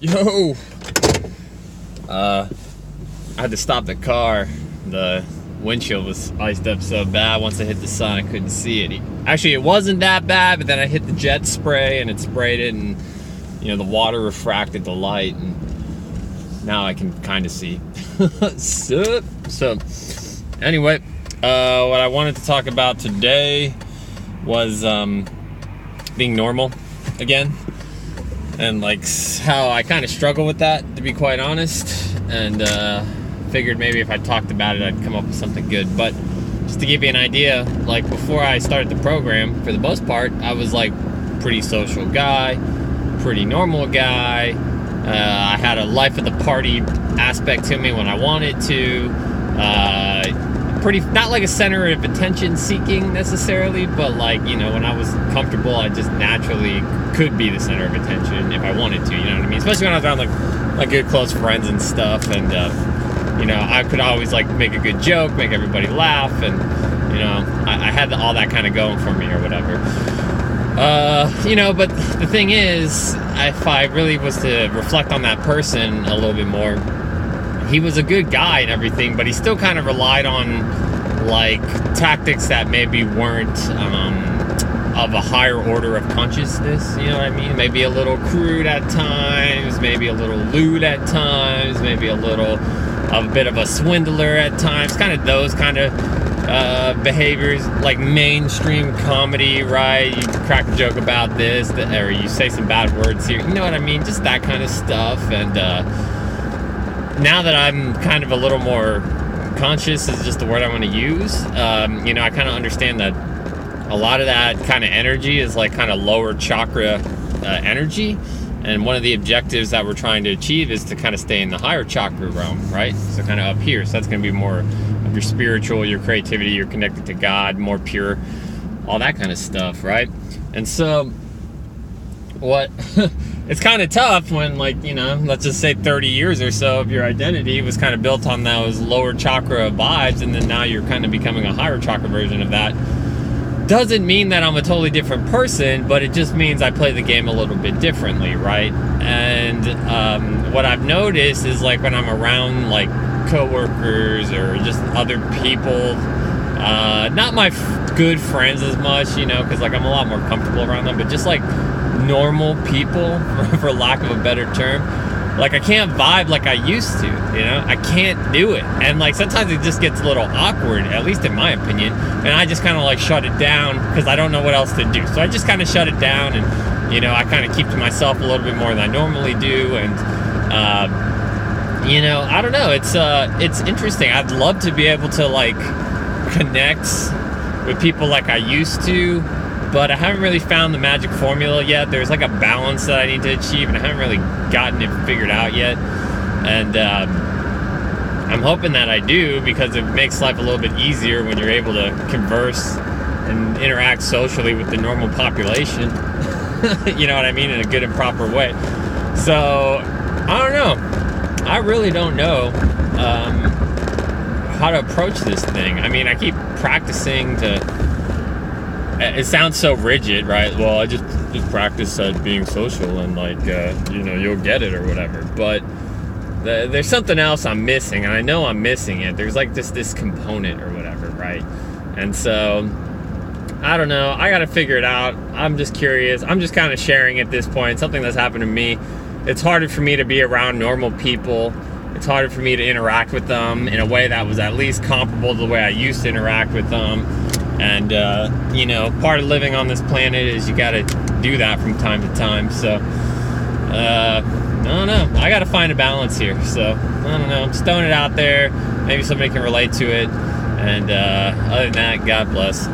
Yo! I had to stop the car. The windshield was iced up so bad. Once I hit the sun, I couldn't see it. Actually, it wasn't that bad, but then I hit the jet spray and it sprayed it, and the water refracted the light, and now I can kind of see. So anyway, what I wanted to talk about today was being normal again, and like how I kind of struggle with that, to be quite honest, and figured maybe if I talked about it I'd come up with something good. But just to give you an idea, like before I started the program, for the most part I was like pretty social guy, pretty normal guy. I had a life of the party aspect to me when I wanted to. Pretty, not like a center of attention seeking necessarily, but like, when I was comfortable, I just naturally could be the center of attention if I wanted to, you know what I mean? Especially when I was around like good close friends and stuff, and I could always like make a good joke, make everybody laugh, and I had all that kind of going for me or whatever. But the thing is, if I really was to reflect on that person a little bit more, he was a good guy and everything, but he still kind of relied on like tactics that maybe weren't of a higher order of consciousness, you know what I mean? Maybe a little crude at times, maybe a little lewd at times, maybe a bit of a swindler at times, kind of those kind of behaviors, like mainstream comedy, right? You crack a joke about this, or you say some bad words here, you know what I mean? Just that kind of stuff. And now that I'm kind of a little more conscious is just the word I want to use, I kind of understand that a lot of that kind of energy is like kind of lower chakra energy, and one of the objectives that we're trying to achieve is to kind of stay in the higher chakra realm, right? So kind of up here. So that's going to be more of your spiritual, your creativity, you're connected to God, more pure, all that kind of stuff, right? And so it's kind of tough when, like, let's just say 30 years or so of your identity was kind of built on those lower chakra vibes, and then now you're kind of becoming a higher chakra version of that. Doesn't mean that I'm a totally different person, but it just means I play the game a little bit differently, right? And what I've noticed is, like, when I'm around like coworkers or just other people, not my good friends as much, because like I'm a lot more comfortable around them, but just like normal people, for lack of a better term, like I can't vibe like I used to, I can't do it, and like sometimes it just gets a little awkward, at least in my opinion, and I just kind of like shut it down because I don't know what else to do. So I just kind of shut it down, and I kind of keep to myself a little bit more than I normally do, and I don't know, it's interesting. I'd love to be able to like connect with people like I used to, but I haven't really found the magic formula yet. There's like a balance that I need to achieve, and I haven't really gotten it figured out yet. And I'm hoping that I do, because it makes life a little bit easier when you're able to converse and interact socially with the normal population. You know what I mean? In a good and proper way. So, I don't know. I really don't know how to approach this thing. I mean, I keep practicing to... It sounds so rigid, right? Well, I just practice at being social, and like, you'll get it or whatever. But there's something else I'm missing, and I know I'm missing it. There's like just this component or whatever, right? And so, I don't know. I got to figure it out. I'm just curious. I'm just kind of sharing at this point something that's happened to me. It's harder for me to be around normal people. It's harder for me to interact with them in a way that was at least comparable to the way I used to interact with them. And, part of living on this planet is you got to do that from time to time. So, I don't know. I got to find a balance here. So, I don't know. I'm just throwing it out there. Maybe somebody can relate to it. And other than that, God bless.